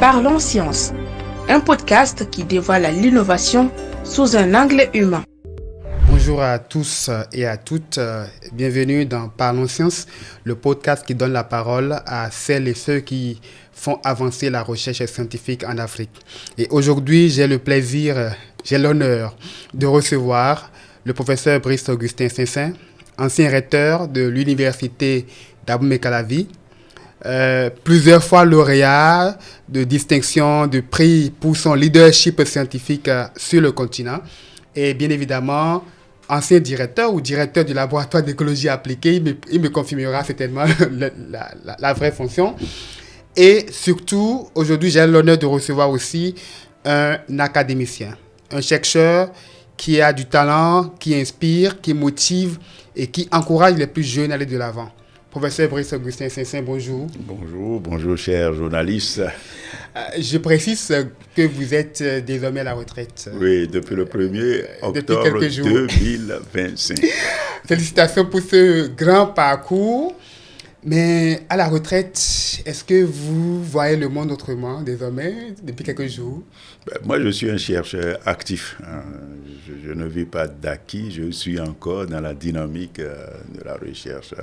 Parlons Science, un podcast qui dévoile l'innovation sous un angle humain. Bonjour à tous et à toutes, bienvenue dans Parlons Science, le podcast qui donne la parole à celles et ceux qui font avancer la recherche scientifique en Afrique. Et aujourd'hui, j'ai l'honneur de recevoir le professeur Brice Augustin Saint-Saëns, ancien recteur de l'université d'Abomey-Calavi, plusieurs fois lauréat de distinctions, de prix pour son leadership scientifique sur le continent, et bien évidemment ancien directeur ou directeur du laboratoire d'écologie appliquée, il me confirmera certainement la vraie fonction. Et surtout, aujourd'hui, j'ai l'honneur de recevoir aussi un académicien, un chercheur qui a du talent, qui inspire, qui motive et qui encourage les plus jeunes à aller de l'avant. Professeur Brice Augustin Saint-Saëns, bonjour. Bonjour, chers journalistes. Je précise que vous êtes désormais à la retraite. Oui, depuis le 1er octobre 2025. Félicitations pour ce grand parcours. Mais à la retraite, est-ce que vous voyez le monde autrement désormais, depuis quelques jours? Moi, je suis un chercheur actif. Je ne vis pas d'acquis. Je suis encore dans la dynamique de la recherche,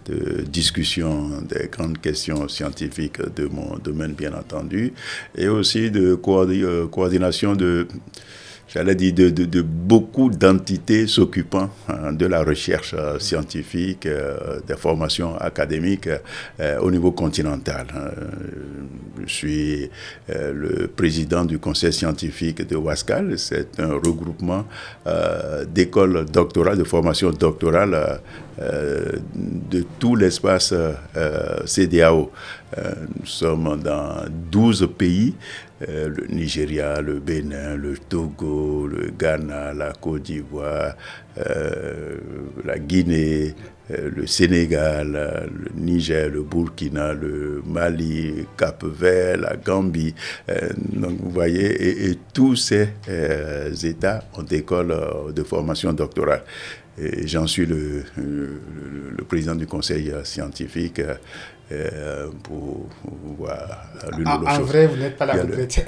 de discussion des grandes questions scientifiques de mon domaine, bien entendu, et aussi de coordination de beaucoup d'entités s'occupant de la recherche scientifique, des formations académiques au niveau continental. Je suis le président du conseil scientifique de Wascal. C'est un regroupement d'écoles doctorales, de formation doctorale de tout l'espace CEDEAO. Nous sommes dans 12 pays, le Nigeria, le Bénin, le Togo, le Ghana, la Côte d'Ivoire, la Guinée, le Sénégal, le Niger, le Burkina, le Mali, Cap-Vert, la Gambie. Donc vous voyez, et tous ces États ont des écoles de formation doctorale. Et j'en suis le président du conseil scientifique pour voir l'une ou l'autre chose. En vrai, vous n'êtes pas la retraite.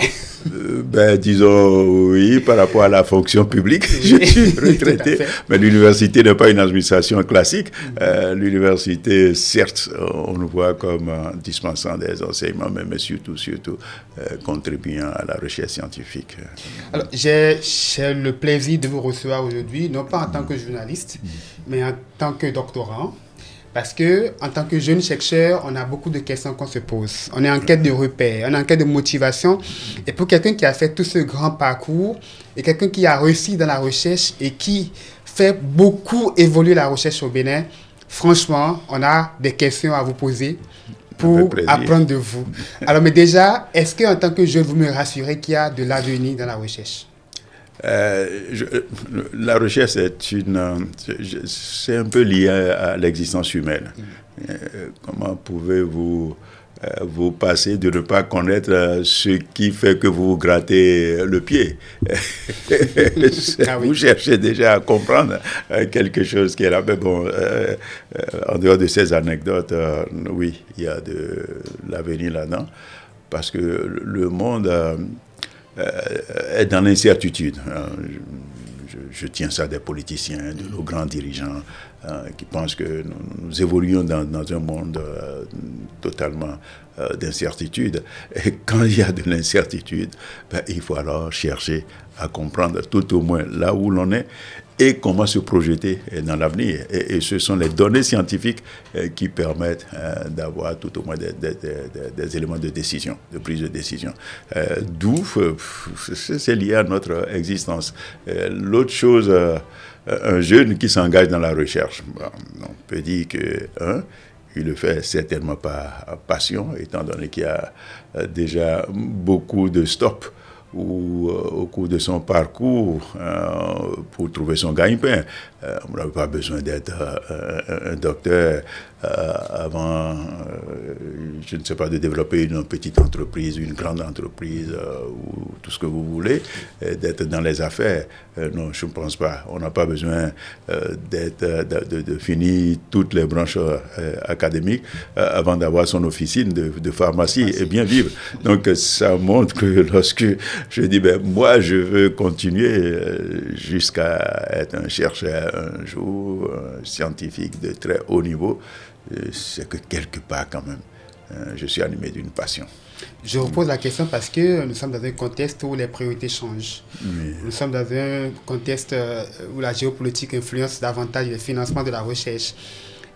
Disons oui, par rapport à la fonction publique, je suis retraité. Mais l'université n'est pas une administration classique. L'université, certes, on le voit comme dispensant des enseignements, mais surtout contribuant à la recherche scientifique. Alors, j'ai le plaisir de vous recevoir aujourd'hui, non pas en tant que journaliste, mais en tant que doctorant. Parce qu'en tant que jeune chercheur, on a beaucoup de questions qu'on se pose. On est en quête de repères, on est en quête de motivation. Et pour quelqu'un qui a fait tout ce grand parcours, et quelqu'un qui a réussi dans la recherche et qui fait beaucoup évoluer la recherche au Bénin, franchement, on a des questions à vous poser pour apprendre de vous. Alors, mais déjà, est-ce qu'en tant que jeune, vous me rassurez qu'il y a de l'avenir dans la recherche? La recherche, c'est un peu lié à l'existence humaine. Comment pouvez-vous vous passer de ne pas connaître ce qui fait que vous grattez le pied? Vous cherchez déjà à comprendre quelque chose qui est là. Mais bon, en dehors de ces anecdotes, oui, il y a de l'avenir là-dedans. Parce que le monde est dans l'incertitude. Je tiens ça des politiciens, de nos grands dirigeants qui pensent que nous évoluons dans un monde totalement d'incertitude. Et quand il y a de l'incertitude, il faut alors chercher à comprendre tout au moins là où l'on est et comment se projeter dans l'avenir. Et ce sont les données scientifiques qui permettent d'avoir tout au moins des éléments de décision, de prise de décision. D'où c'est lié à notre existence. L'autre chose, un jeune qui s'engage dans la recherche, on peut dire que, il le fait certainement par passion, étant donné qu'il y a déjà beaucoup de stops ou au cours de son parcours pour trouver son gagne-pain. On n'a pas besoin d'être un docteur avant, je ne sais pas, de développer une petite entreprise, une grande entreprise, ou tout ce que vous voulez, d'être dans les affaires. Non, je ne pense pas. On n'a pas besoin de finir toutes les branches académiques avant d'avoir son officine de pharmacie et bien vivre. Donc, ça montre que lorsque je dis, moi, je veux continuer jusqu'à être un chercheur un jour, un scientifique de très haut niveau, c'est que quelque part, quand même, je suis animé d'une passion. Je repose la question parce que nous sommes dans un contexte où les priorités changent. Oui. Nous sommes dans un contexte où la géopolitique influence davantage le financement de la recherche.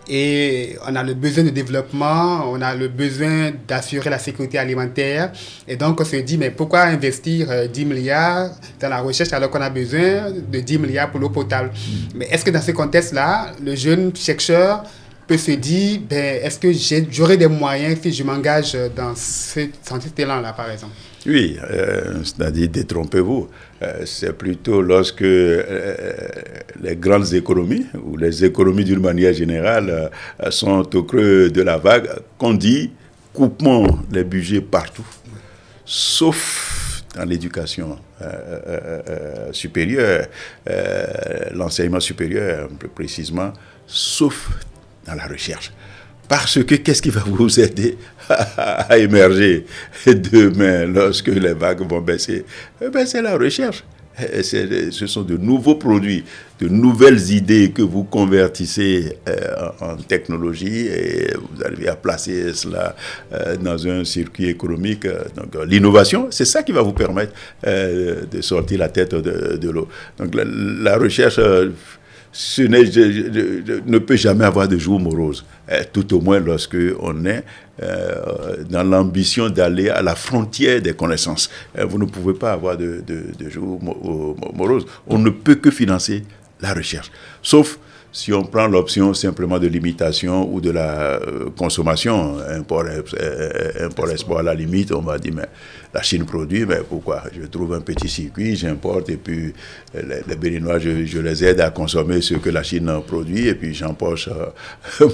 Et on a le besoin de développement, on a le besoin d'assurer la sécurité alimentaire. Et donc, on se dit, mais pourquoi investir 10 milliards dans la recherche alors qu'on a besoin de 10 milliards pour l'eau potable? Mais est-ce que dans ce contexte-là, le jeune chercheur peut se dire, est-ce que j'aurai des moyens si je m'engage dans cet élan-là, par exemple? Oui, c'est-à-dire, détrompez-vous. C'est plutôt lorsque les grandes économies, ou les économies d'une manière générale, sont au creux de la vague, qu'on dit, coupons les budgets partout, sauf dans l'éducation supérieure, l'enseignement supérieur, plus précisément, sauf dans la recherche. Parce que qu'est-ce qui va vous aider à émerger demain lorsque les vagues vont baisser? C'est la recherche. Ce sont de nouveaux produits, de nouvelles idées que vous convertissez en technologie et vous arrivez à placer cela dans un circuit économique. Donc l'innovation, c'est ça qui va vous permettre de sortir la tête de l'eau. Donc la recherche... ne peut jamais avoir de jour morose, tout au moins lorsque on est dans l'ambition d'aller à la frontière des connaissances. Vous ne pouvez pas avoir de jour morose. On ne peut que financer la recherche, sauf si on prend l'option simplement de limitation ou de la consommation, import-export à la limite, on va dire, mais la Chine produit, mais pourquoi? Je trouve un petit circuit, j'importe, et puis les Béninois, je les aide à consommer ce que la Chine produit, et puis j'empoche,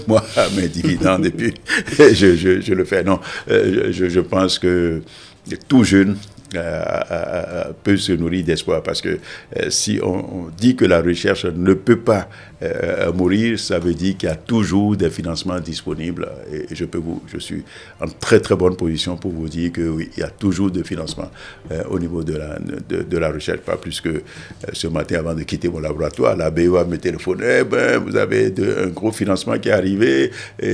moi, mes dividendes, et puis je le fais. Non, je pense que tout jeune peut se nourrir d'espoir, parce que si on dit que la recherche ne peut pas mourir, ça veut dire qu'il y a toujours des financements disponibles, et je suis en très très bonne position pour vous dire que oui, il y a toujours de financement au niveau de la recherche, pas plus que ce matin avant de quitter mon laboratoire, la BOA me téléphonait, vous avez un gros financement qui est arrivé, et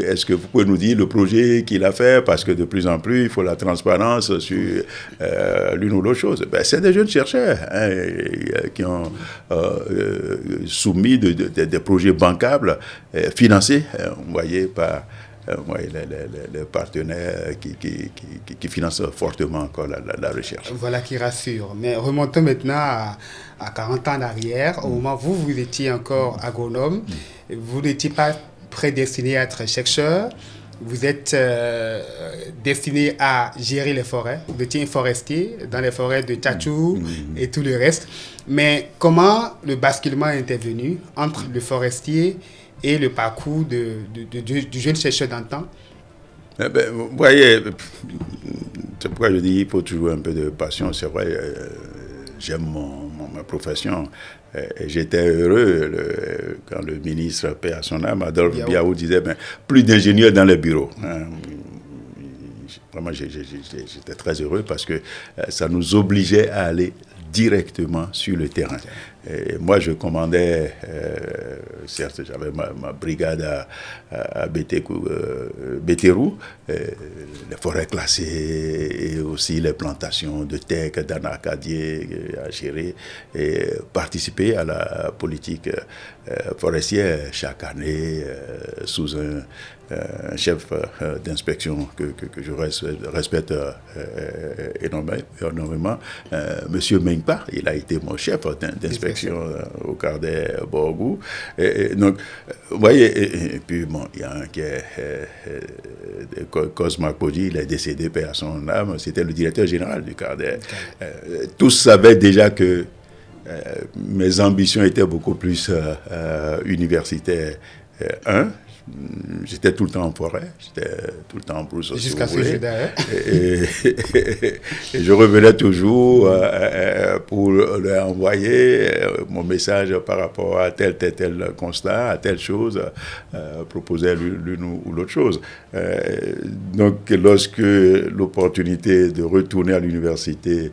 est-ce que vous pouvez nous dire le projet qu'il a fait, parce que de plus en plus il faut la transparence sur l'une ou l'autre chose. C'est des jeunes chercheurs qui ont soumis des projets bancables financés, vous voyez, par les partenaires qui financent fortement encore la recherche. Voilà qui rassure. Mais remontons maintenant à 40 ans en arrière, au moment où vous étiez encore agronome, vous n'étiez pas prédestiné à être chercheur. Vous êtes destiné à gérer les forêts. Vous étiez un forestier dans les forêts de Tchatchou et tout le reste. Mais comment le basculement est intervenu entre le forestier et le parcours du jeune chercheur d'antan? Vous voyez, c'est pourquoi je dis qu'il faut toujours un peu de passion. C'est vrai, j'aime ma profession. Et j'étais heureux quand le ministre, paix à son âme, Adolphe Biaou, disait plus d'ingénieurs dans les bureaux. Vraiment, j'étais très heureux parce que ça nous obligeait à aller directement sur le terrain. Et moi, je commandais, certes, j'avais ma brigade à Bétérou, les forêts classées et aussi les plantations de teck, d'anacadier à gérer et participer à la politique forestière chaque année sous un chef d'inspection que je respecte énormément, Monsieur Mengpa. Il a été mon chef d'inspection au Cardet Borgou. Et donc, vous voyez, et puis bon, il y a un qui est Cosma Podi, il est décédé, paix à son âme, c'était le directeur général du Cardet. Tous savaient déjà que mes ambitions étaient beaucoup plus universitaires. j'étais tout le temps en forêt, j'étais tout le temps en brousse. Jusqu'à ce jeu derrière. Et je revenais toujours pour leur envoyer mon message par rapport à tel constat, à telle chose, proposer l'une ou l'autre chose. Donc, lorsque l'opportunité de retourner à l'université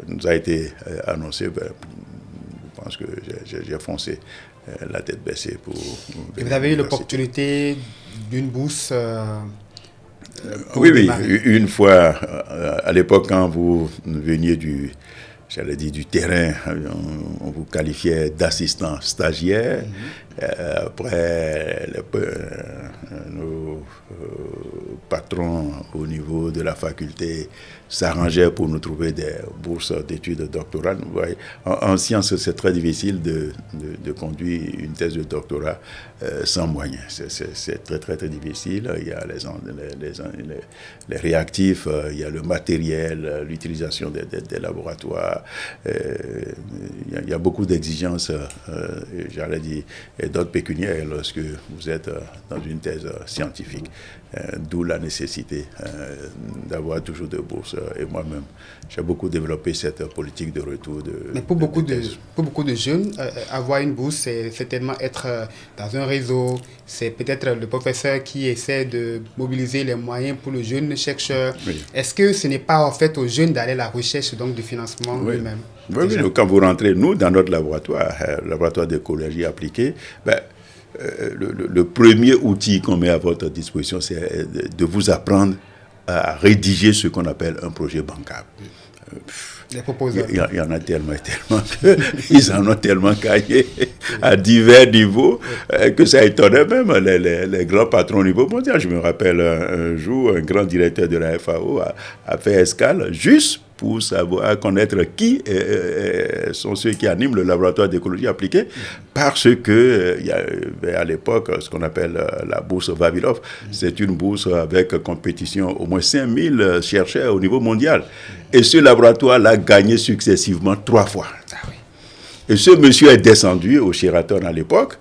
nous a été annoncée, je pense que j'ai foncé la tête baissée pour... Et vous avez eu l'opportunité d'une bourse oui, une fois, à l'époque, quand vous veniez du terrain, on vous qualifiait d'assistant stagiaire. Après, nos patrons au niveau de la faculté s'arrangeaient pour nous trouver des bourses d'études doctorales. Vous voyez, en sciences, c'est très difficile de conduire une thèse de doctorat sans moyens. C'est très, très, très difficile. Il y a les réactifs, il y a le matériel, l'utilisation des laboratoires. Il y a beaucoup d'exigences, j'allais dire, et d'autres pécuniaires lorsque vous êtes dans une thèse scientifique. D'où la nécessité d'avoir toujours de bourses. Et moi-même, j'ai beaucoup développé cette politique de retour de... Mais pour beaucoup de jeunes, avoir une bourse, c'est certainement être dans un réseau. C'est peut-être le professeur qui essaie de mobiliser les moyens pour le jeune chercheur. Oui. Est-ce que ce n'est pas en fait aux jeunes d'aller à la recherche donc, du financement lui-même? Oui, quand vous rentrez, nous, dans notre laboratoire, le laboratoire d'écologie appliquée, le premier outil qu'on met à votre disposition, c'est de vous apprendre à rédiger ce qu'on appelle un projet bancable. Les proposeurs. Il y en a tellement qu'ils en ont tellement caillé à divers niveaux que ça étonnait même les grands patrons au niveau mondial. Je me rappelle un jour, un grand directeur de la FAO a fait escale juste pour savoir connaître qui sont ceux qui animent le laboratoire d'écologie appliquée, parce que il y avait à l'époque ce qu'on appelle la bourse Vavilov. C'est une bourse avec compétition, au moins 5000 chercheurs au niveau mondial. Et ce laboratoire l'a gagné successivement 3 fois. Et ce monsieur est descendu au Sheraton à l'époque,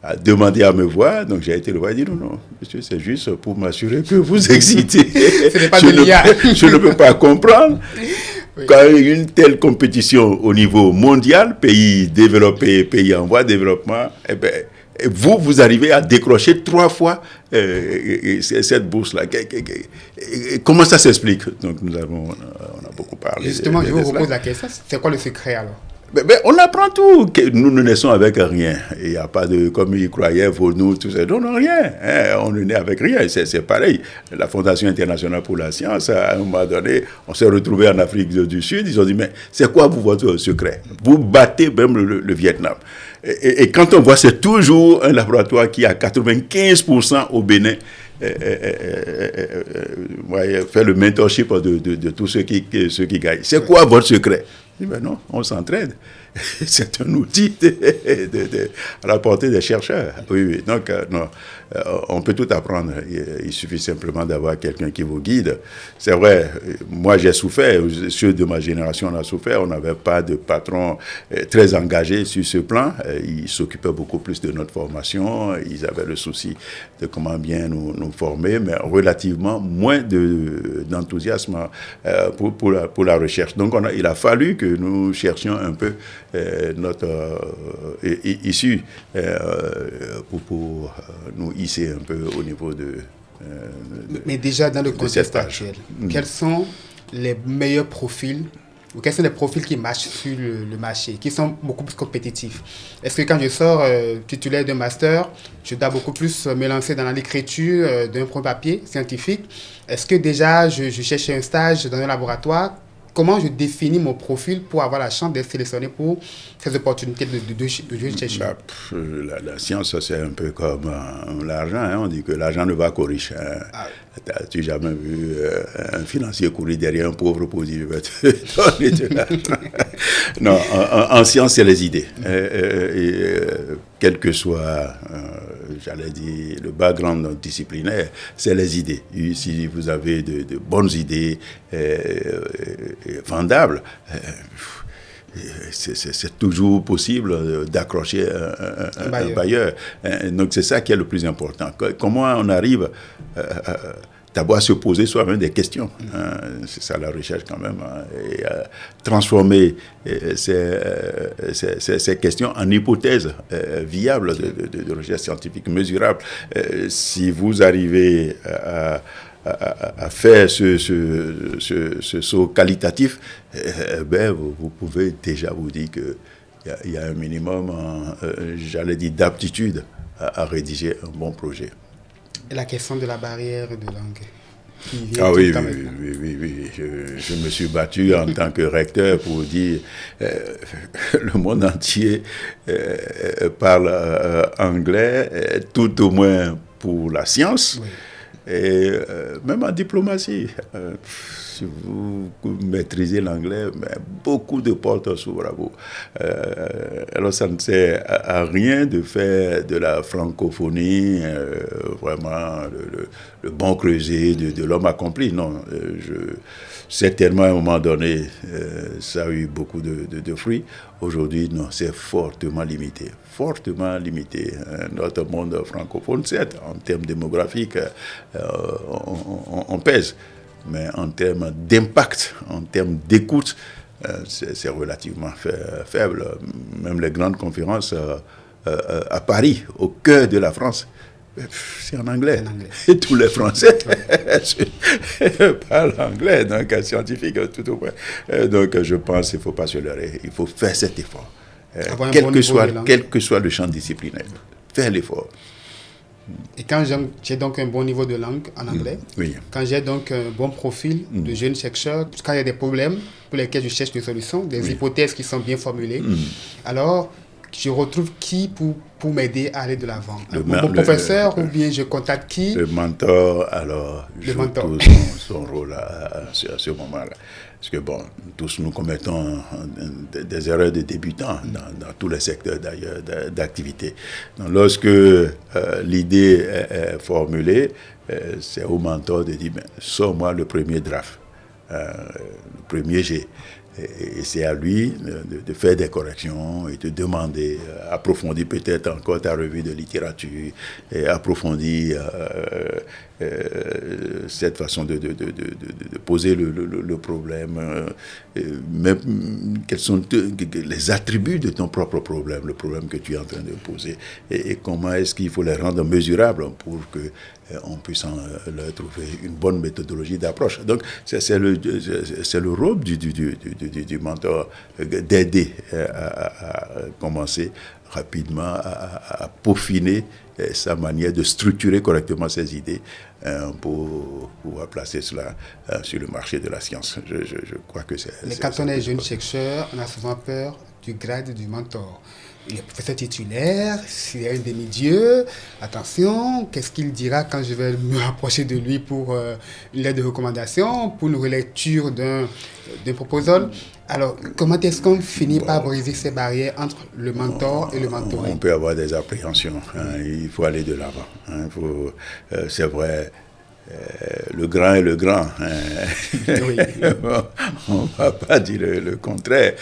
a demandé à me voir, donc j'ai été le voir et dit non, monsieur, c'est juste pour m'assurer que vous excitez. Ce n'est pas de l'IA. Je ne peux pas comprendre. Oui. Quand il y a une telle compétition au niveau mondial, pays développés, pays en voie de développement, vous arrivez à décrocher 3 fois cette bourse-là. Comment ça s'explique? Donc on a beaucoup parlé. Justement, je vous repose la question, c'est quoi le secret alors? On apprend tout. Nous ne naissons avec rien. Il n'y a pas de, comme ils croyaient, nous, tout ça. Non, rien. On ne naît avec rien. C'est pareil. La Fondation internationale pour la science, à un moment donné, on s'est retrouvé en Afrique du Sud. Ils ont dit, mais c'est quoi votre secret? Vous battez même le Vietnam. Et quand on voit, c'est toujours un laboratoire qui a 95% au Bénin. Fait le mentorship de tous ceux qui gagnent. C'est quoi votre secret? Je dis, ben non, on s'entraide. C'est un outil à la portée des chercheurs. Oui. Donc, non, on peut tout apprendre. Il suffit simplement d'avoir quelqu'un qui vous guide. C'est vrai, moi j'ai souffert, ceux de ma génération on a souffert. On n'avait pas de patron très engagé sur ce plan. Ils s'occupaient beaucoup plus de notre formation. Ils avaient le souci de comment bien nous former, mais relativement moins d'enthousiasme pour la recherche. Donc, il a fallu que nous cherchions un peu notre issue pour nous hisser un peu au niveau de... Mais déjà dans le contexte actuel, quels sont les meilleurs profils ou quels sont les profils qui marchent sur le marché, qui sont beaucoup plus compétitifs? Est-ce que quand je sors titulaire d'un master, je dois beaucoup plus me lancer dans l'écriture d'un premier papier scientifique? Est-ce que déjà je cherche un stage dans un laboratoire? Comment je définis mon profil pour avoir la chance d'être sélectionné pour ces opportunités de chercheur? La science, c'est un peu comme l'argent. Hein. On dit que l'argent ne va qu'aux riches. Hein. As-tu jamais vu un financier courir derrière un pauvre pour dire non, en science, c'est les idées. Quel que soit, j'allais dire, le background disciplinaire, c'est les idées. Si vous avez de bonnes idées vendables, c'est toujours possible d'accrocher un bailleur. Donc c'est ça qui est le plus important. Comment on arrive d'abord à se poser soi-même des questions. C'est ça la recherche quand même. Et transformer ces questions en hypothèses viables de recherche scientifique, mesurables. Si vous arrivez à faire ce saut qualitatif, vous pouvez déjà vous dire qu'il y a un minimum, j'allais dire, d'aptitude à rédiger un bon projet. Et la question de la barrière de langue qui vient oui. Je me suis battu en tant que recteur pour dire le monde entier parle anglais, tout au moins pour la science. Oui. Et même en diplomatie, si vous maîtrisez l'anglais, beaucoup de portes s'ouvrent à vous. Alors ça ne sert à rien de faire de la francophonie vraiment le bon creuset de l'homme accompli. Non, certainement à un moment donné, ça a eu beaucoup de fruits. Aujourd'hui, non, c'est fortement limité. Notre monde francophone, certes, en termes démographiques, on pèse. Mais en termes d'impact, en termes d'écoute, c'est relativement faible. Même les grandes conférences à Paris, au cœur de la France, c'est en anglais. Et tous les Français parlent anglais, donc scientifique tout au moins. Donc je pense qu'il ne faut pas se leurrer. Il faut faire cet effort. Quel que soit le champ disciplinaire, faire l'effort. Et quand j'ai donc un bon niveau de langue en anglais, quand j'ai donc un bon profil de jeune chercheur, quand il y a des problèmes pour lesquels je cherche des solutions, des hypothèses qui sont bien formulées, alors je retrouve qui pour m'aider à aller de l'avant? Mon professeur ou bien je contacte qui? Le mentor, alors, joue tout son rôle à ce moment-là. Parce que, tous nous commettons des erreurs de débutants dans tous les secteurs d'ailleurs d'activité. Donc, lorsque l'idée est formulée, c'est au mentor de dire, sors-moi le premier draft, le premier jet. Et c'est à lui de faire des corrections et de demander, approfondir peut-être encore ta revue de littérature, et approfondir cette façon de poser le problème, même quels sont les attributs de ton propre problème, le problème que tu es en train de poser, et comment est-ce qu'il faut les rendre mesurables pour que on puisse leur trouver une bonne méthodologie d'approche. Donc, c'est le rôle du mentor d'aider à commencer rapidement à peaufiner sa manière de structurer correctement ses idées pour pouvoir placer cela sur le marché de la science. Je crois que c'est... Mais quand on est jeune chercheur, on a souvent peur du grade du mentor. Il est professeur titulaire, s'il est un demi-dieu, attention, qu'est-ce qu'il dira quand je vais me rapprocher de lui pour une lettre de recommandation, pour une relecture d'un proposal? Alors, comment est-ce qu'on finit par briser ces barrières entre le mentor et le mentoré? On peut avoir des appréhensions, il faut aller de l'avant. C'est vrai, le grand est le grand. Oui. On ne va pas dire le contraire,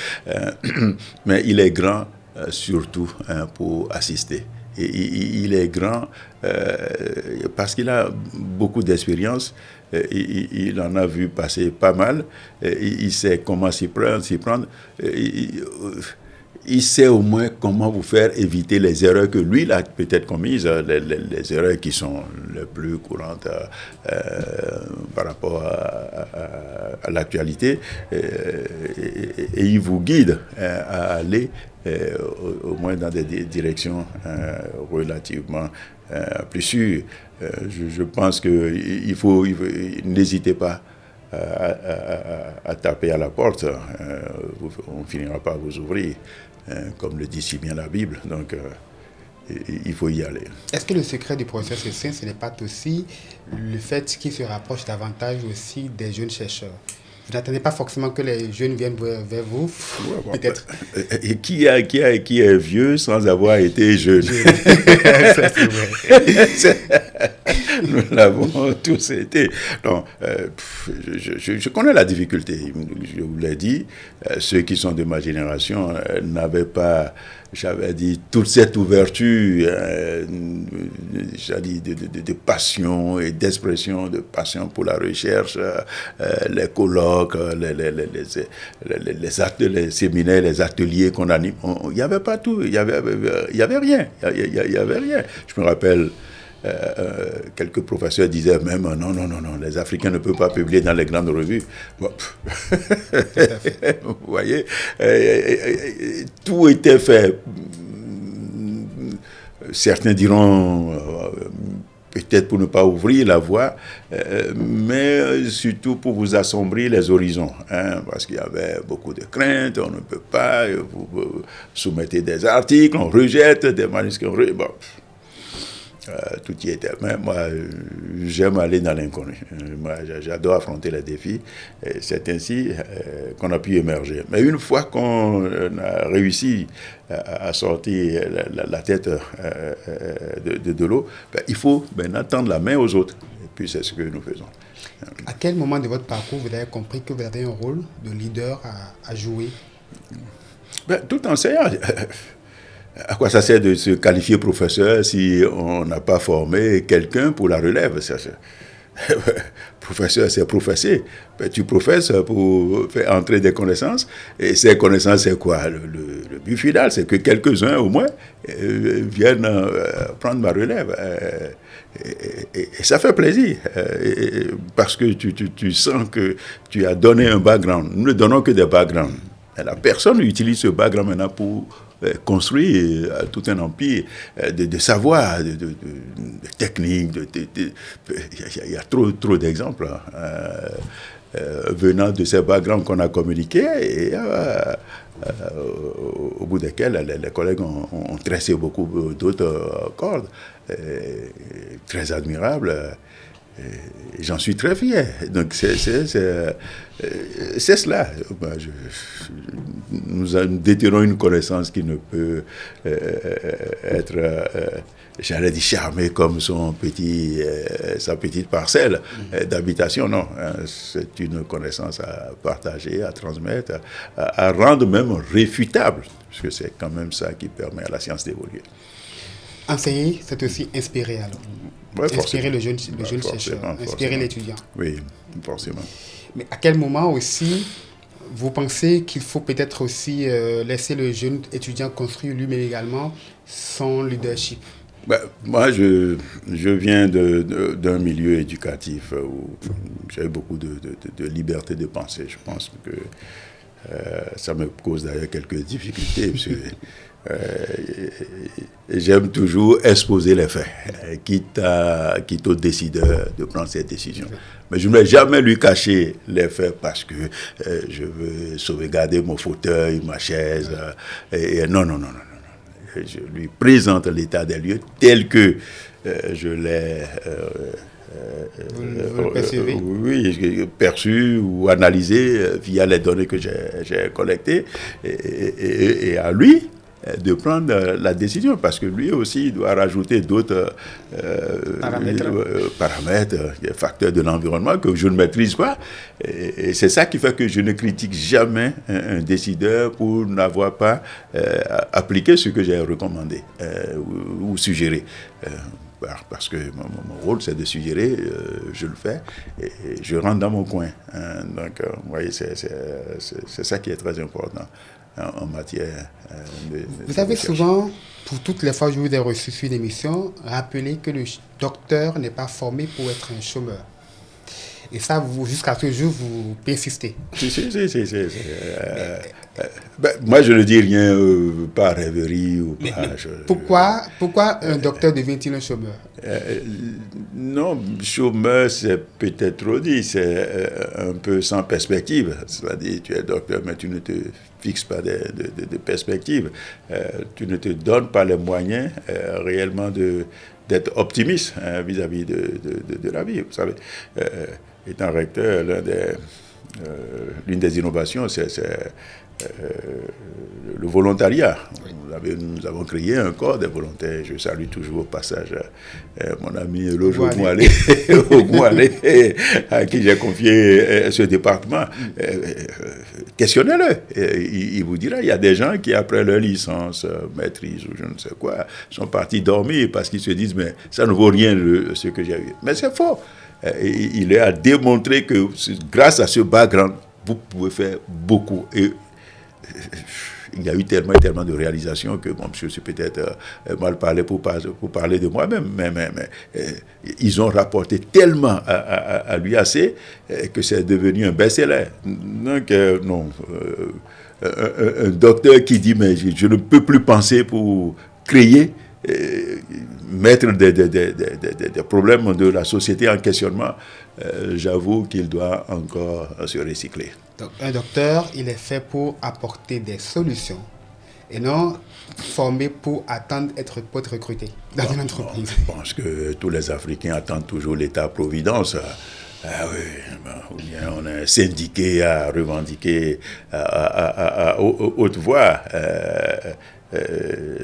mais il est grand surtout pour assister. Et il est grand parce qu'il a beaucoup d'expérience, il en a vu passer pas mal, il sait comment s'y prendre, il sait au moins comment vous faire éviter les erreurs que lui a peut-être commises, les erreurs qui sont les plus courantes par rapport à l'actualité, et il vous guide à aller au moins dans des directions relativement plus sûres. Je pense qu'il faut n'hésitez pas à taper à la porte, on finira par vous ouvrir, comme le dit si bien la Bible. Donc, il faut y aller. Est-ce que le secret du processus sain, ce n'est pas aussi le fait qu'il se rapproche davantage aussi des jeunes chercheurs? Vous n'attendez pas forcément que les jeunes viennent vers vous, peut-être. Et qui est vieux sans avoir été jeune? Ça, c'est vrai. Nous l'avons tous été. Donc, je connais la difficulté. Je vous l'ai dit, ceux qui sont de ma génération n'avaient pas, j'avais dit, toute cette ouverture de passion et d'expression, de passion pour la recherche, les colloques, les séminaires, les ateliers qu'on anime. Il n'y avait pas tout, il n'y avait rien. Il y avait rien. Je me rappelle, quelques professeurs disaient même non, les Africains ne peuvent pas publier dans les grandes revues. Bon. Vous voyez, tout était fait. Certains diront peut-être pour ne pas ouvrir la voie, mais surtout pour vous assombrir les horizons, parce qu'il y avait beaucoup de craintes, on ne peut pas, vous soumettez des articles, on rejette des manuscrits, bon. Tout y était. Mais moi, j'aime aller dans l'inconnu. Moi, j'adore affronter les défis. Et c'est ainsi qu'on a pu émerger. Mais une fois qu'on a réussi à sortir la tête de l'eau, il faut maintenant tendre la main aux autres. Et puis, c'est ce que nous faisons. À quel moment de votre parcours vous avez compris que vous avez un rôle de leader à jouer? Tout enseignant. À quoi ça sert de se qualifier professeur si on n'a pas formé quelqu'un pour la relève? Professeur, c'est professer. Tu professes pour faire entrer des connaissances. Et ces connaissances, c'est quoi? Le but final, c'est que quelques-uns, au moins, viennent prendre ma relève. Et ça fait plaisir. Parce que tu sens que tu as donné un background. Nous ne donnons que des backgrounds. Et la personne utilise ce background maintenant pour construit tout un empire de savoir, de techniques. Il y a trop d'exemples venant de ces backgrounds qu'on a communiqués et au bout desquels les collègues ont tressé beaucoup d'autres cordes très admirables. Et j'en suis très fier. Donc c'est cela. Nous détenons une connaissance qui ne peut être, j'allais dire, charmée comme sa petite parcelle d'habitation. Non, c'est une connaissance à partager, à transmettre, à rendre même réfutable, parce que c'est quand même ça qui permet à la science d'évoluer. Enseigner, c'est aussi inspirer alors. Ouais, inspirer le jeune chercheur, inspirer l'étudiant. Oui, forcément. Mais à quel moment aussi vous pensez qu'il faut peut-être aussi laisser le jeune étudiant construire lui-même également son leadership? Moi, je viens d'un milieu éducatif où j'ai beaucoup de liberté de penser. Je pense que ça me cause d'ailleurs quelques difficultés. Parce que, j'aime toujours exposer les faits, quitte aux décideurs de prendre ces décisions. Mais je ne vais jamais lui cacher les faits parce que je veux sauvegarder mon fauteuil, ma chaise. Non. Je lui présente l'état des lieux tel que je l'ai oui, perçu ou analysé via les données que j'ai collectées et à lui de prendre la décision, parce que lui aussi doit rajouter d'autres paramètres, des facteurs de l'environnement que je ne maîtrise pas. Et c'est ça qui fait que je ne critique jamais un décideur pour n'avoir pas appliqué ce que j'ai recommandé ou suggéré. Parce que mon rôle, c'est de suggérer, je le fais, et je rentre dans mon coin. Donc, vous voyez, c'est ça qui est très important en matière de Vous avez recherche. souvent, pour toutes les fois que je vous ai reçu sur l'émission, rappelé que le docteur n'est pas formé pour être un chômeur. Et ça, jusqu'à ce jour, vous persistez. Si. Moi, je ne dis rien par rêverie ou Pourquoi un docteur devient-il un chômeur? Non, chômeur, c'est peut-être trop dit, c'est un peu sans perspective. C'est-à-dire, tu es docteur, mais tu ne te fixes pas de perspective. Tu ne te donnes pas les moyens réellement d'être optimiste vis-à-vis de la vie. Vous savez, étant recteur, l'un l'une des innovations, c'est le volontariat. Nous avons créé un corps des volontaires. Je salue toujours au passage mon ami Lojo Moualé, à qui j'ai confié ce département. Questionnez-le. Il vous dira, il y a des gens qui, après leur licence, maîtrise ou je ne sais quoi, sont partis dormir parce qu'ils se disent, mais ça ne vaut rien ce que j'ai eu. Mais c'est faux. Il a démontré que grâce à ce background, vous pouvez faire beaucoup. Et il y a eu tellement de réalisations que, bon, je suis peut-être mal parlé pour parler de moi-même, mais ils ont rapporté tellement à l'UAC que c'est devenu un best-seller. Donc, non, un docteur qui dit, mais je ne peux plus penser pour créer, mettre des problèmes de la société en questionnement, j'avoue qu'il doit encore se recycler. Donc, un docteur, il est fait pour apporter des solutions et non formé pour attendre être recruté dans une entreprise. Je pense que tous les Africains attendent toujours l'État-providence. Ah oui, ou bien on est syndiqué à revendiquer à haute voix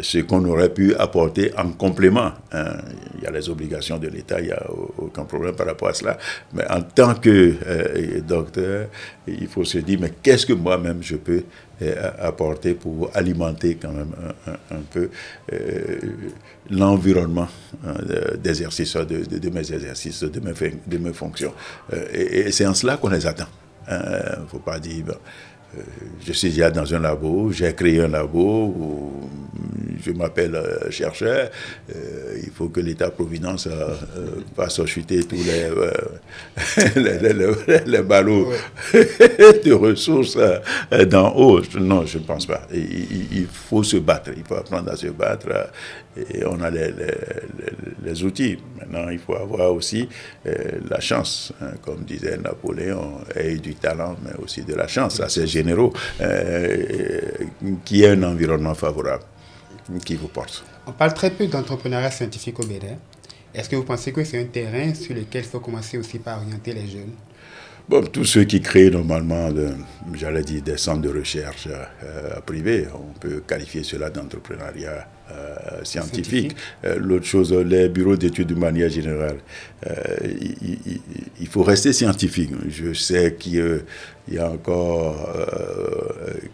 ce qu'on aurait pu apporter en complément. Il y a les obligations de l'État, il n'y a aucun problème par rapport à cela. Mais en tant que docteur, il faut se dire, mais qu'est-ce que moi-même je peux apporter pour alimenter quand même un peu l'environnement d'exercice, de mes exercices, de mes fonctions. Et c'est en cela qu'on les attend. Il ne faut pas dire... je suis déjà dans un labo, j'ai créé un labo où je m'appelle chercheur. Il faut que l'État-providence fasse chuter tous les ballots de ressources d'en haut. Non, je ne pense pas. Il faut se battre, il faut apprendre à se battre et on a les outils. Maintenant, il faut avoir aussi la chance, hein, comme disait Napoléon, et du talent, mais aussi de la chance, assez généraux, qui est un environnement favorable, qui vous porte. On parle très peu d'entrepreneuriat scientifique au Bénin. Est-ce que vous pensez que c'est un terrain sur lequel il faut commencer aussi par orienter les jeunes? Bon, tous ceux qui créent normalement, j'allais dire, des centres de recherche privés, on peut qualifier cela d'entrepreneuriat scientifique. L'autre chose, les bureaux d'études de manière générale, il faut rester scientifique. Je sais qu'il y a encore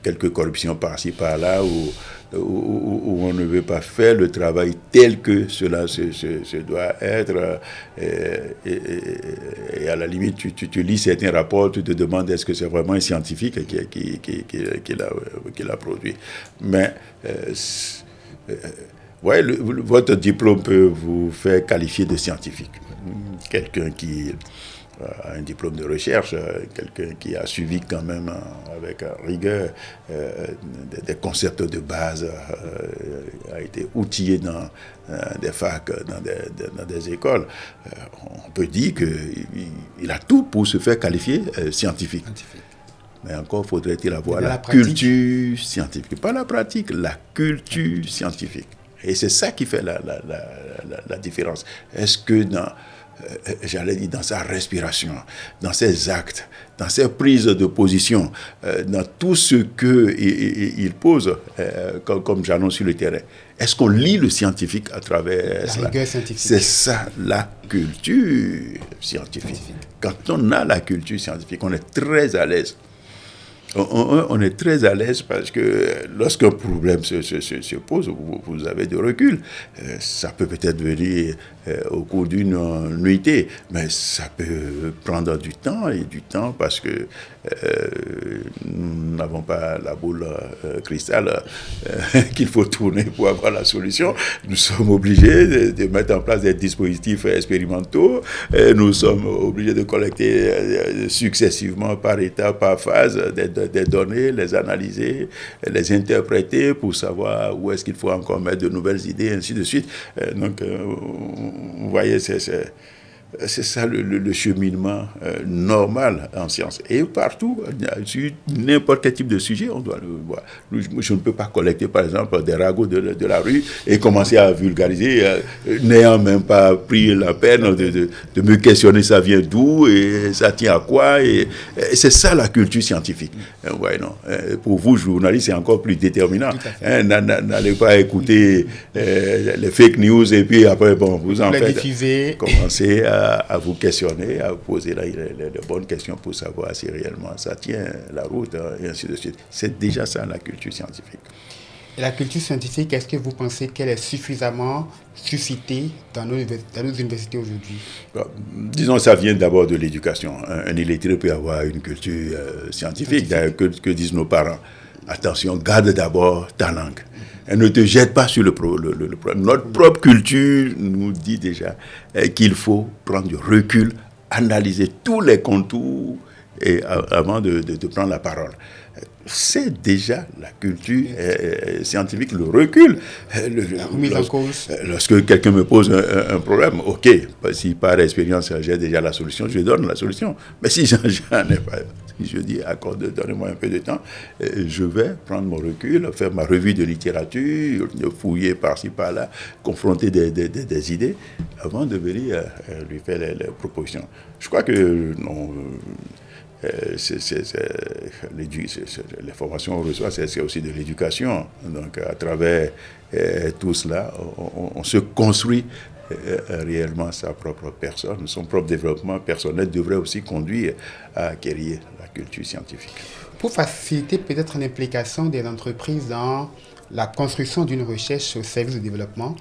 quelques corruptions par-ci, par-là, où on ne veut pas faire le travail tel que cela se doit être. Et à la limite, tu lis certains rapports, tu te demandes est-ce que c'est vraiment un scientifique qui l'a produit. Mais... ouais, votre diplôme peut vous faire qualifier de scientifique. Quelqu'un qui a un diplôme de recherche, quelqu'un qui a suivi quand même avec rigueur des concepts de base, a été outillé dans des facs, dans des écoles. On peut dire qu'il a tout pour se faire qualifier scientifique. Mais encore faudrait-il avoir la culture scientifique. Pas la pratique, la culture scientifique. Et c'est ça qui fait la différence. Est-ce que j'allais dire dans sa respiration, dans ses actes, dans ses prises de position, dans tout ce qu'il pose comme jalon sur le terrain, est-ce qu'on lit le scientifique à travers cela? C'est ça, la culture scientifique. Quand on a la culture scientifique, on est très à l'aise. On est très à l'aise parce que lorsqu'un problème se pose, vous avez de recul. Ça peut-être venir au cours d'une nuitée, mais ça peut prendre du temps parce que nous n'avons pas la boule cristal qu'il faut tourner pour avoir la solution. Nous sommes obligés de mettre en place des dispositifs expérimentaux. Nous sommes obligés de collecter successivement par étape, par phase, des données, les analyser, les interpréter pour savoir où est-ce qu'il faut encore mettre de nouvelles idées, ainsi de suite. Donc, vous voyez, C'est ça le cheminement normal en sciences. Et partout, sur n'importe quel type de sujet, on doit le voir. Je ne peux pas collecter, par exemple, des ragots de la rue et commencer à vulgariser, n'ayant même pas pris la peine de me questionner ça vient d'où et ça tient à quoi. Et c'est ça la culture scientifique. Ouais, non. Pour vous, journalistes, c'est encore plus déterminant. N'allez pas écouter les fake news et puis après, bon, vous en faites. Commencez à vous questionner, à vous poser les bonnes questions pour savoir si réellement ça tient la route, et ainsi de suite. C'est déjà ça la culture scientifique. Et la culture scientifique, est-ce que vous pensez qu'elle est suffisamment suscitée dans nos universités aujourd'hui? Disons, ça vient d'abord de l'éducation. Un illettré peut avoir une culture scientifique. D'ailleurs, que disent nos parents? Attention, garde d'abord ta langue. Elle ne te jette pas sur le problème. Notre propre culture nous dit déjà qu'il faut prendre du recul, analyser tous les contours avant de prendre la parole. C'est déjà la culture scientifique, le recul. Lorsque quelqu'un me pose un problème, ok, si par expérience j'ai déjà la solution, je donne la solution. Mais si j'en ai pas, je dis, donnez-moi un peu de temps, je vais prendre mon recul, faire ma revue de littérature, fouiller par-ci, par-là, confronter des idées, avant de venir lui faire les propositions. Je crois que non. Les formations qu'on reçoit, c'est aussi de l'éducation. Donc, à travers tout cela, on se construit réellement sa propre personne. Son propre développement personnel devrait aussi conduire à acquérir la culture scientifique. Pour faciliter peut-être l'implication des entreprises dans la construction d'une recherche au service du développement,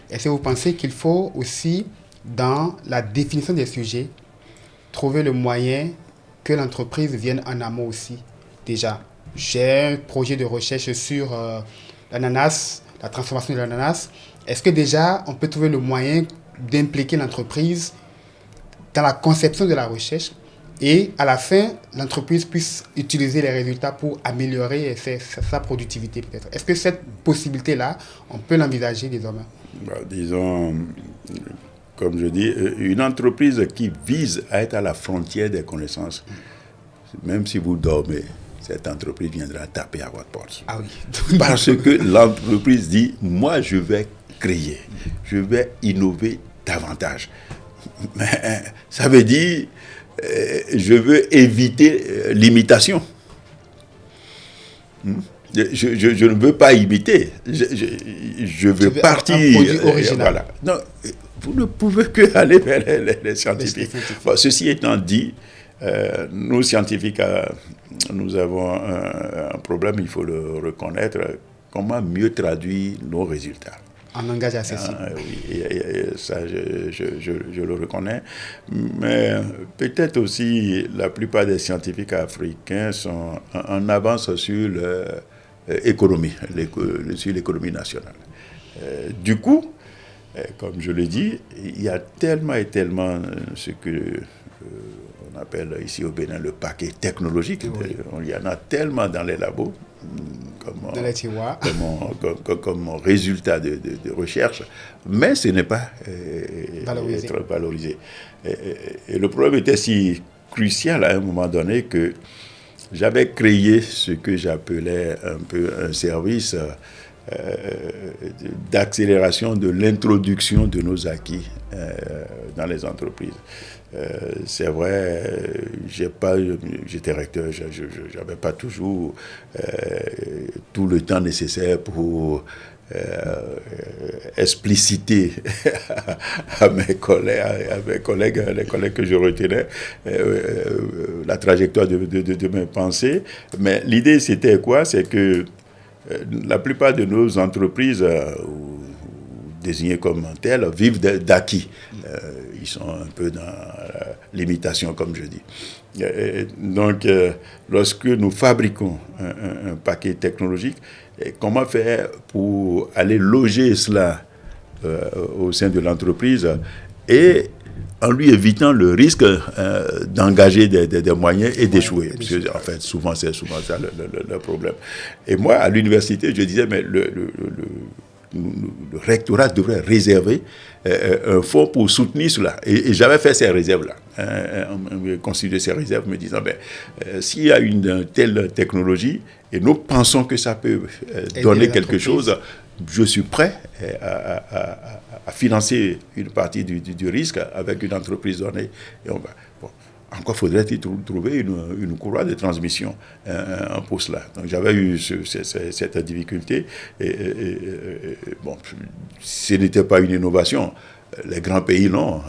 est-ce que vous pensez qu'il faut aussi, dans la définition des sujets, trouver le moyen que l'entreprise vienne en amont aussi? Déjà, j'ai un projet de recherche sur l'ananas, la transformation de l'ananas. Est-ce que déjà, on peut trouver le moyen d'impliquer l'entreprise dans la conception de la recherche et à la fin, l'entreprise puisse utiliser les résultats pour améliorer sa productivité peut-être? Est-ce que cette possibilité-là, on peut l'envisager désormais? Disons, comme je dis, une entreprise qui vise à être à la frontière des connaissances, même si vous dormez, cette entreprise viendra taper à votre porte. Ah oui. Parce que l'entreprise dit, moi je vais créer, je vais innover davantage. Mais ça veut dire, je veux éviter l'imitation. Je ne veux pas imiter, je veux partir. Un produit original. Voilà. Non, vous ne pouvez que aller vers les scientifiques. Bon, ceci étant dit, nous scientifiques, nous avons un problème, il faut le reconnaître. Comment mieux traduire nos résultats en langage accessible? Oui, ça je le reconnais. Mais peut-être aussi la plupart des scientifiques africains sont en avance sur l'économie, sur l'économie nationale. Du coup, comme je l'ai dit, il y a tellement et tellement ce que on appelle ici au Bénin le paquet technologique. Oui. Il y en a tellement dans les labos comme résultat de recherche, mais ce n'est pas être valorisé. Et le problème était si crucial à un moment donné que j'avais créé ce que j'appelais un peu un service d'accélération de l'introduction de nos acquis dans les entreprises. C'est vrai, j'étais recteur, je n'avais pas toujours tout le temps nécessaire pour expliciter à mes collègues, les collègues que je retenais, la trajectoire de mes pensées. Mais l'idée, c'était quoi? C'est que la plupart de nos entreprises, désignées comme telles, vivent d'acquis. Ils sont un peu dans l'imitation, comme je dis. Donc, lorsque nous fabriquons un paquet technologique, comment faire pour aller loger cela au sein de l'entreprise et en lui évitant le risque d'engager des moyens et d'échouer. Parce que, en fait, c'est souvent ça le problème. Et moi, à l'université, je disais, mais le rectorat devrait réserver un fonds pour soutenir cela. Et j'avais fait ces réserves-là. Considérer ces réserves, me disant, s'il y a une telle technologie, et nous pensons que ça peut donner quelque chose, je suis prêt à financer une partie du risque avec une entreprise donnée. Et encore faudrait-il trouver une courroie de transmission pour cela. Donc j'avais eu cette difficulté. Ce n'était pas une innovation. Les grands pays, non.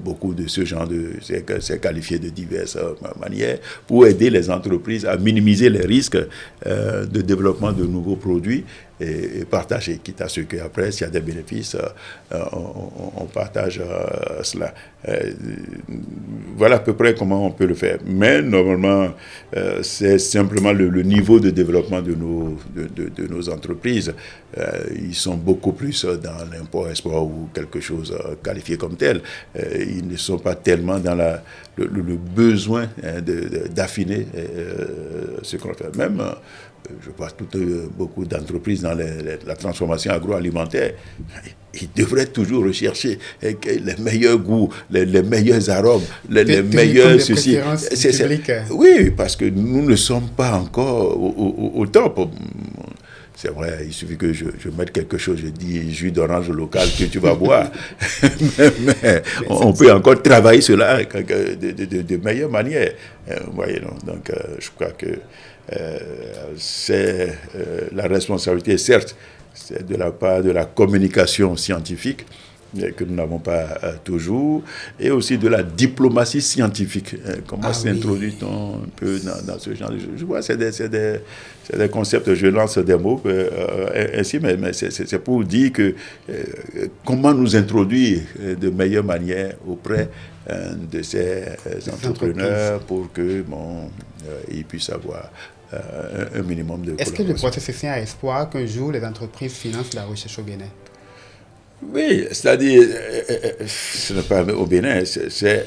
Beaucoup de ce genre c'est qualifié de diverses manières pour aider les entreprises à minimiser les risques de développement de nouveaux produits et partager, quitte à ce qu'après, s'il y a des bénéfices, on partage cela. Voilà à peu près comment on peut le faire. Mais normalement, c'est simplement le niveau de développement de nos entreprises. Ils sont beaucoup plus dans l'import-export ou quelque chose qualifié comme tel. Ils ne sont pas tellement dans le besoin d'affiner ce qu'on fait. Même, je vois beaucoup d'entreprises dans la transformation agroalimentaire. Ils devraient toujours rechercher les meilleurs goûts, les meilleurs arômes, les meilleurs ceci. Oui, parce que nous ne sommes pas encore au top. C'est vrai, il suffit que je mette quelque chose, je dis jus d'orange local que tu vas boire. mais on peut encore travailler cela de meilleure manière. Vous voyez, non? Donc, je crois que c'est la responsabilité, certes, c'est de la part de la communication scientifique, que nous n'avons pas toujours, et aussi de la diplomatie scientifique. Comment s'introduit-on un peu dans ce genre de choses? Je vois, c'est des concepts, je lance des mots ainsi, mais c'est pour dire que comment nous introduire de meilleure manière auprès de ces entrepreneurs pour que ils puissent avoir un minimum de Est-ce que le processus a espoir qu'un jour les entreprises financent la recherche au Bénin? Oui, c'est-à-dire, ce n'est pas au Bénin, c'est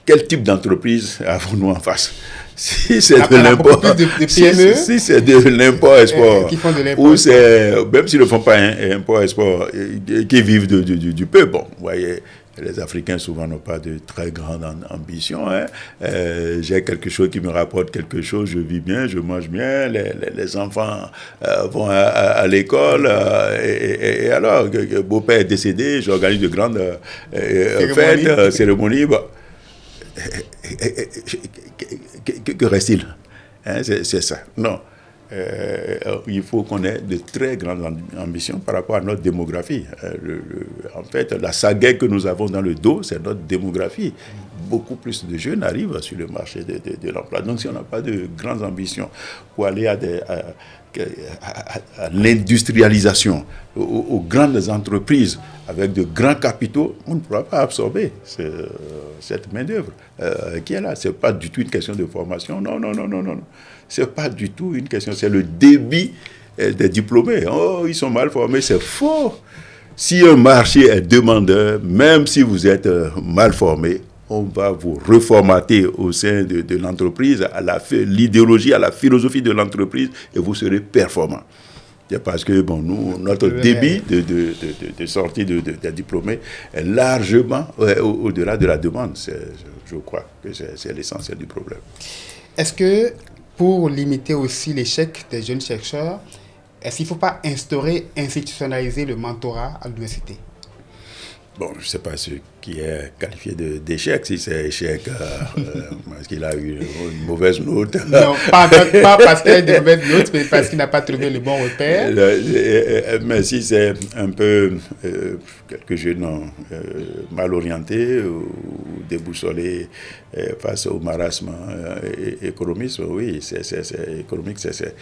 quel type d'entreprise avons-nous en face? Si c'est de l'import, si c'est de l'import-export, ou c'est, même s'ils ne font pas un import-export, qui vivent du peu, bon, vous voyez, les Africains souvent n'ont pas de très grandes ambitions. J'ai quelque chose qui me rapporte quelque chose, je vis bien, je mange bien, les enfants vont à l'école, et alors, beau-père est décédé, j'organise de grandes fêtes, cérémonies. Bon. Que reste-t-il? C'est ça. Non. Il faut qu'on ait de très grandes ambitions par rapport à notre démographie. En fait, la sagaie que nous avons dans le dos, c'est notre démographie. Beaucoup plus de jeunes arrivent sur le marché de l'emploi. Donc, si on n'a pas de grandes ambitions pour aller à l'industrialisation, aux grandes entreprises avec de grands capitaux, on ne pourra pas absorber cette main-d'œuvre qui est là. Ce n'est pas du tout une question de formation. Non. Ce n'est pas du tout une question. C'est le débit des diplômés. Oh, ils sont mal formés. C'est faux. Si un marché est demandeur, même si vous êtes mal formé, on va vous reformater au sein de l'entreprise, à l'idéologie, à la philosophie de l'entreprise, et vous serez performant. C'est parce que notre débit de sortie de diplômés est largement au-delà de la demande. Je crois que c'est l'essentiel du problème. Est-ce que, pour limiter aussi l'échec des jeunes chercheurs, est-ce qu'il ne faut pas institutionnaliser le mentorat à l'université? Bon, je ne sais pas ce qui est qualifié d'échec, si c'est échec parce qu'il a eu une mauvaise note. Non, pas parce qu'il a eu de mauvaises notes, mais parce qu'il n'a pas trouvé le bon repère. Mais si c'est un peu quelques jeunes mal orientés ou déboussolés face au marasme économiste, oui, économique, c'est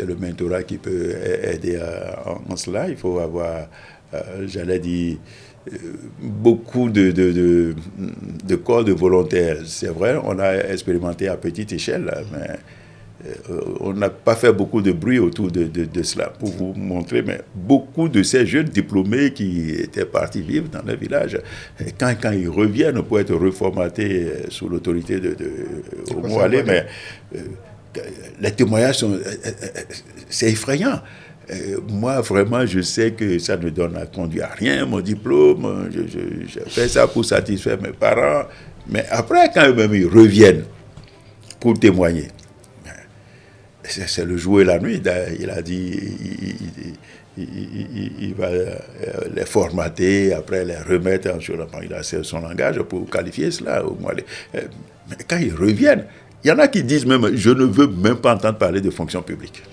le mentorat qui peut aider en cela. Il faut avoir, j'allais dire, beaucoup de corps de volontaires. C'est vrai, on a expérimenté à petite échelle, mais on n'a pas fait beaucoup de bruit autour de cela pour vous montrer, mais beaucoup de ces jeunes diplômés qui étaient partis vivre dans les villages, quand ils reviennent pour être reformatés sous l'autorité de Omo Allé, mais les témoignages c'est effrayant. Moi, vraiment, je sais que ça ne donne à conduire à rien, mon diplôme. Je fais ça pour satisfaire mes parents. Mais après, quand eux-mêmes ils reviennent pour témoigner, c'est le jour et la nuit. Il a dit il va les formater, après les remettre sur le plan. Il a son langage pour qualifier cela. Mais quand ils reviennent, il y en a qui disent même, je ne veux même pas entendre parler de fonction publique.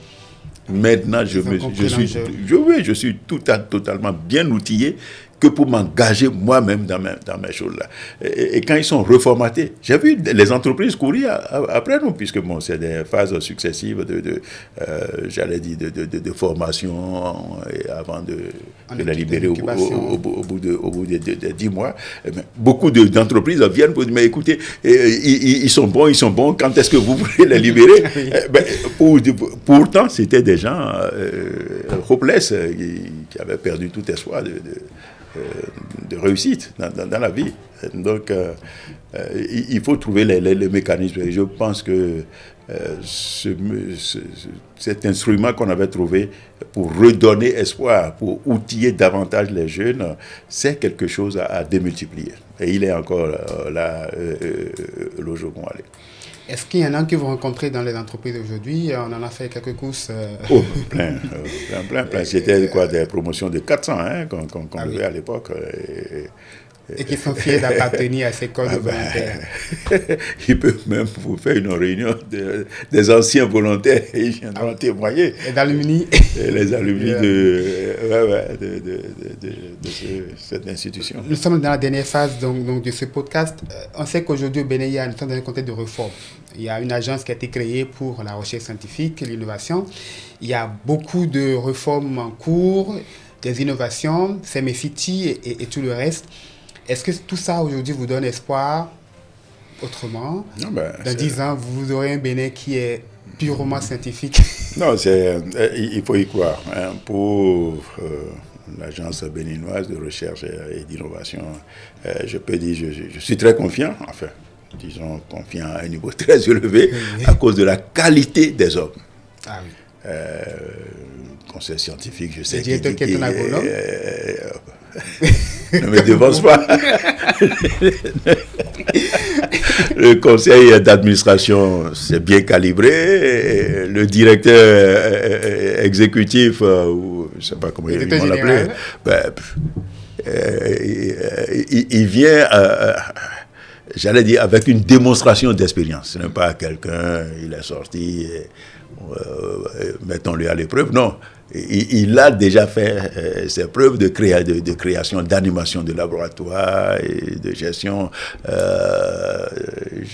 Maintenant, je suis totalement bien outillé que pour m'engager moi-même dans mes choses-là. Et quand ils sont reformatés, j'ai vu les entreprises courir après nous, puisque bon, c'est des phases successives de formation et avant de la libérer au bout de 10 mois. Beaucoup d'entreprises viennent pour dire, mais écoutez, ils sont bons, quand est-ce que vous voulez les libérer? Pourtant, c'était des gens hopeless qui avaient perdu tout espoir de réussite dans la vie. Donc, il faut trouver les mécanismes. Et je pense que cet instrument qu'on avait trouvé pour redonner espoir, pour outiller davantage les jeunes, c'est quelque chose à démultiplier. Et il est encore là, le jour qu'on allait. Est-ce qu'il y en a que vous rencontrez dans les entreprises aujourd'hui? On en a fait quelques courses. Plein. C'était des promotions de 400 qu'on avait à l'époque. Et qui sont fiers d'appartenir à ces corps de volontaires. Ils peuvent même vous faire une réunion des anciens volontaires et ils viendront témoigner. Les alumni. Les alumni de cette institution. Nous sommes dans la dernière phase donc de ce podcast. On sait qu'aujourd'hui au Bénin, nous sommes dans un contexte de réforme. Il y a une agence qui a été créée pour la recherche scientifique et l'innovation. Il y a beaucoup de réformes en cours, des innovations, CMFIT et tout le reste. Est-ce que tout ça aujourd'hui vous donne espoir autrement? Dans 10 ans, vous aurez un Bénin qui est purement scientifique. Non, il faut y croire. Pour l'agence béninoise de recherche et d'innovation, je peux dire, je suis très confiant, enfin, disons confiant à un niveau très élevé, à cause de la qualité des hommes. Ah oui. Conseil scientifique, je sais le directeur qui est un agronome. Ne me devance pas. Le conseil d'administration, c'est bien calibré. Le directeur exécutif, je ne sais pas comment ils vont l'appeler, il vient, j'allais dire, avec une démonstration d'expérience. Ce n'est pas quelqu'un, il est sorti, mettons-le à l'épreuve. Non. Il a déjà fait ses preuves de création, d'animation de laboratoire et de gestion,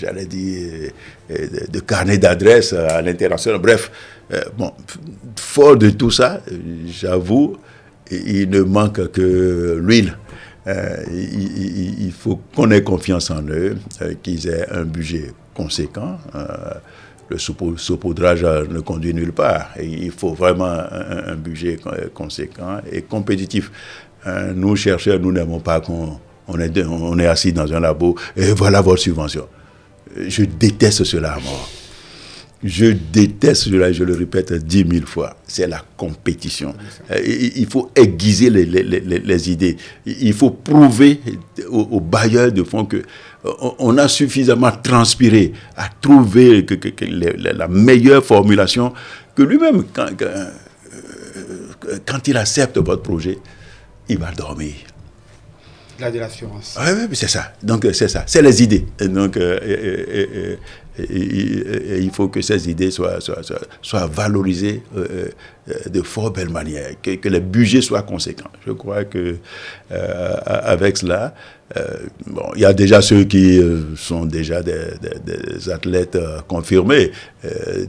j'allais dire, de carnet d'adresses à l'international. Bref, fort de tout ça, j'avoue, il ne manque que l'huile. Il faut qu'on ait confiance en eux, qu'ils aient un budget conséquent. Le saupoudrage ne conduit nulle part. Et il faut vraiment un budget conséquent et compétitif. Nous, chercheurs, nous n'aimons pas qu'on est assis dans un labo et voilà votre subvention. Je déteste cela à mort. Je déteste cela, je le répète 10 000 fois. C'est la compétition. Il faut aiguiser les idées. Il faut prouver aux bailleurs de fonds qu'on a suffisamment transpiré à trouver la meilleure formulation, que lui-même, quand il accepte votre projet, il va dormir. Là, de l'assurance. Oui, c'est ça. Donc, c'est ça. C'est les idées. Donc, il faut que ces idées soient valorisées de fort belle manière, que les budgets soient conséquents. Je crois que avec cela, il y a déjà ceux qui sont déjà des athlètes confirmés.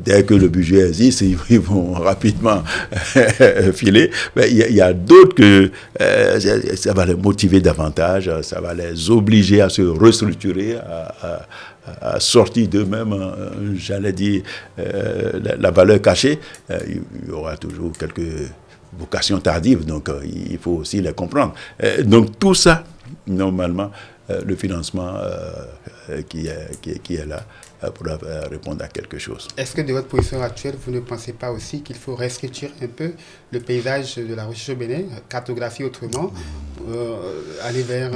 Dès que le budget existe, ils vont rapidement filer. Mais il y a d'autres que ça va les motiver davantage, ça va les obliger à se restructurer, à sortir d'eux-mêmes, j'allais dire, la valeur cachée. Il y aura toujours quelques vocations tardives, donc il faut aussi les comprendre. Donc tout ça, normalement, le financement qui est là pourra répondre à quelque chose. Est-ce que de votre position actuelle, vous ne pensez pas aussi qu'il faut restructurer un peu le paysage de la recherche au Bénin, cartographier autrement, aller vers...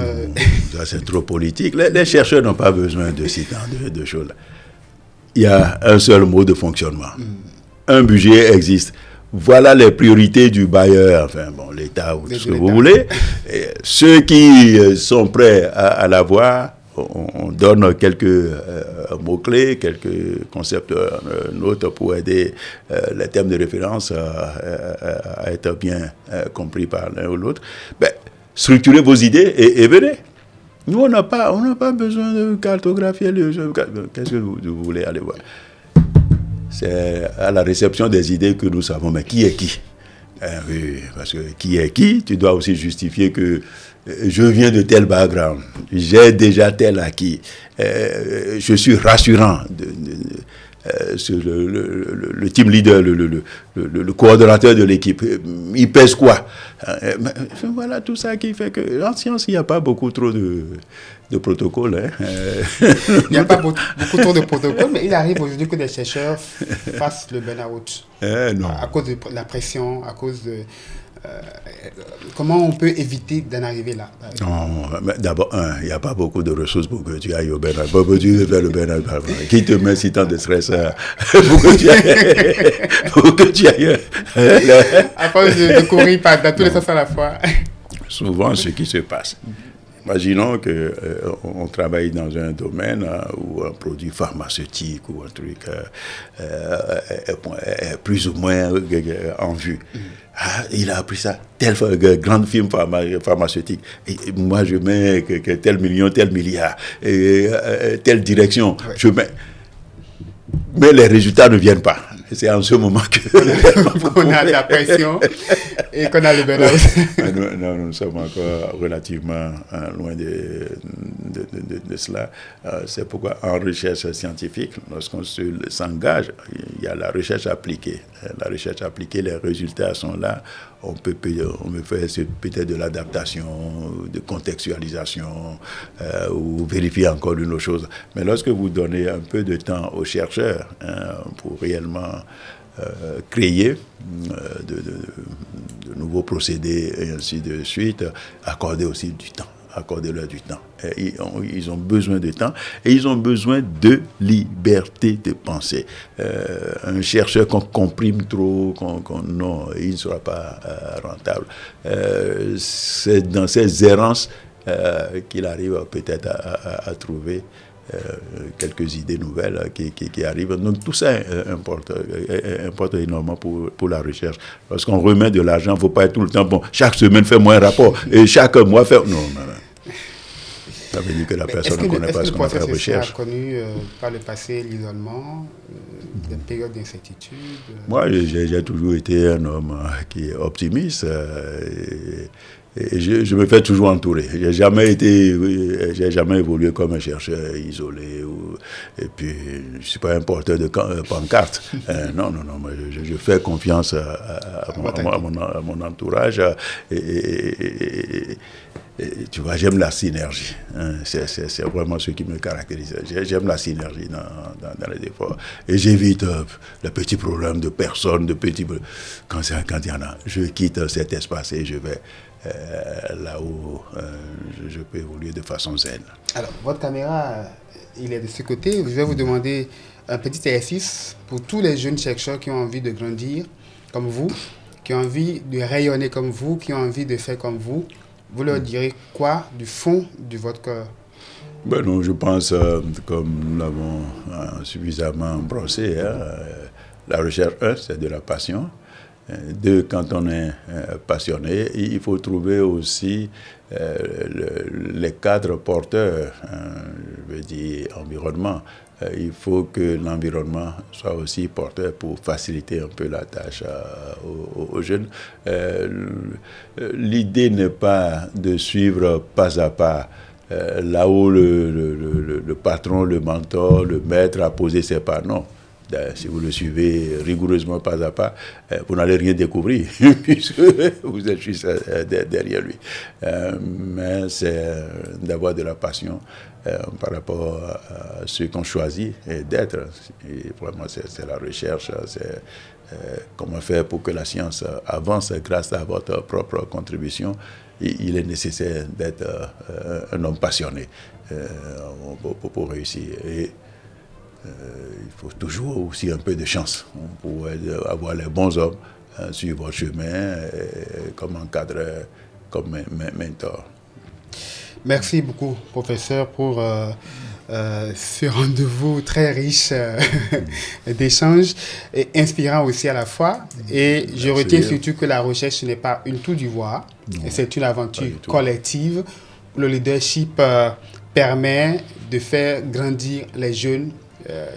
Ça, c'est trop politique. Les chercheurs n'ont pas besoin de ces temps de choses-là. Il y a un seul mode de fonctionnement. Un budget existe. Voilà les priorités du bailleur, enfin bon, l'État ou tout ce que vous voulez. Et ceux qui sont prêts à l'avoir, on donne quelques mots-clés, quelques concepts notes pour aider les termes de référence à être bien compris par l'un ou l'autre. Ben, structurez vos idées et venez. Nous, on n'a pas besoin de cartographier. Qu'est-ce que vous voulez aller voir? C'est à la réception des idées que nous savons, mais qui est qui? Oui, parce que qui est qui, tu dois aussi justifier que je viens de tel background, j'ai déjà tel acquis, je suis rassurant sur le team leader, le coordonnateur de l'équipe, il pèse quoi? Voilà tout ça qui fait que en science, il n'y a pas beaucoup trop de protocoles. Il n'y a pas beaucoup trop de protocoles, mais il arrive aujourd'hui que des chercheurs fassent le burn-out à cause de la pression, à cause de... comment on peut éviter d'en arriver là? Non, d'abord, il n'y a pas beaucoup de ressources pour que tu ailles au burn-out. Pour que tu veux faire le burn-out, qui te met si tant de stress pour que tu ailles. À force de courir dans tous les sens à la fois. Souvent, ce qui se passe. Imaginons qu'on travaille dans un domaine où un produit pharmaceutique ou un truc est plus ou moins en vue. Il a appris ça, telle grande firme pharmaceutique. Et moi, je mets tel million, tel milliard, telle direction. Ouais. Je mets... Mais les résultats ne viennent pas. C'est en ce moment qu'on a la pression et qu'on a le burn-out. Nous sommes encore relativement loin de cela. C'est pourquoi en recherche scientifique, lorsqu'on s'engage, il y a la recherche appliquée. La recherche appliquée, les résultats sont là. On peut faire peut-être de l'adaptation, de contextualisation ou vérifier encore une autre chose. Mais lorsque vous donnez un peu de temps aux chercheurs pour réellement créer de nouveaux procédés et ainsi de suite, accorder aussi du temps. Accordez-leur du temps. Ils ont besoin de temps et ils ont besoin de liberté de penser. Un chercheur qu'on comprime trop, non, il ne sera pas rentable. C'est dans ces errances qu'il arrive peut-être à trouver quelques idées nouvelles qui arrivent. Donc tout ça importe énormément pour la recherche. Lorsqu'on remet de l'argent, il ne faut pas être tout le temps, bon, chaque semaine fait-moi un rapport et chaque mois fait... Non. Ça veut dire que la personne ne connaît pas ce qu'on appelle recherche. Est-ce que le processus a connu par le passé l'isolement, des périodes d'incertitude? Moi, j'ai toujours été un homme qui est optimiste. Et je me fais toujours entourer. J'ai jamais évolué comme un chercheur isolé. Et puis, je ne suis pas un porteur de pancarte. Non. Moi, je fais confiance à mon entourage. Et tu vois, j'aime la synergie. C'est vraiment ce qui me caractérise. J'aime la synergie dans les efforts. Et j'évite les petits problèmes de personnes, quand il y en a. Je quitte cet espace et je vais là où je peux évoluer de façon zen. Alors, votre caméra, il est de ce côté. Je vais vous demander un petit exercice pour tous les jeunes chercheurs qui ont envie de grandir comme vous, qui ont envie de rayonner comme vous, qui ont envie de faire comme vous. Vous leur direz quoi du fond de votre cœur? Non, je pense, comme nous l'avons suffisamment brossé, la recherche, c'est de la passion. 2, quand on est passionné, il faut trouver aussi les cadres porteurs, je veux dire environnement. Il faut que l'environnement soit aussi porteur pour faciliter un peu la tâche aux jeunes. L'idée n'est pas de suivre pas à pas là où le patron, le mentor, le maître a posé ses pas. Non. Si vous le suivez rigoureusement pas à pas, vous n'allez rien découvrir, puisque vous êtes juste derrière lui. Mais c'est d'avoir de la passion par rapport à ceux qu'on choisit d'être. Et vraiment, c'est la recherche, c'est comment faire pour que la science avance grâce à votre propre contribution. Il est nécessaire d'être un homme passionné pour réussir. Et il faut toujours aussi un peu de chance pour avoir les bons hommes sur votre chemin comme encadreur, comme mentor. Merci beaucoup, professeur, pour ce rendez-vous très riche d'échanges et inspirant aussi à la fois. Et je retiens surtout que la recherche, ce n'est pas une tour d'ivoire, c'est une aventure collective. Le leadership permet de faire grandir les jeunes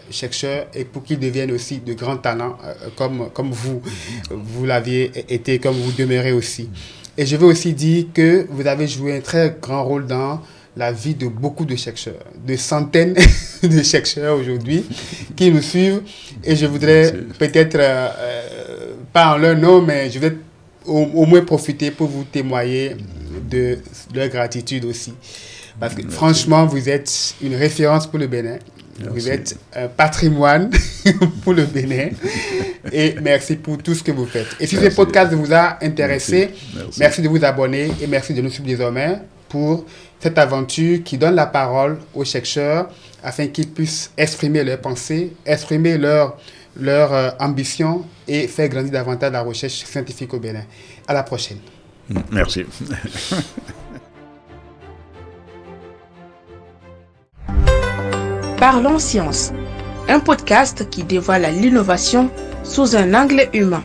chercheurs et pour qu'ils deviennent aussi de grands talents comme vous. Vous l'aviez été, comme vous demeurez aussi. Et je veux aussi dire que vous avez joué un très grand rôle dans la vie de beaucoup de chercheurs, de centaines de chercheurs aujourd'hui qui nous suivent. Et je voudrais peut-être, pas en leur nom, mais je vais au moins profiter pour vous témoigner de leur gratitude aussi. Parce que franchement, vous êtes une référence pour le Bénin. Merci. Vous êtes un patrimoine pour le Bénin. Et merci pour tout ce que vous faites. Et si ce podcast vous a intéressé, merci de vous abonner et merci de nous suivre désormais pour cette aventure qui donne la parole aux chercheurs afin qu'ils puissent exprimer leurs pensées, exprimer leur ambition et faire grandir davantage la recherche scientifique au Bénin. À la prochaine. Merci. Parlons Science, un podcast qui dévoile l'innovation sous un angle humain.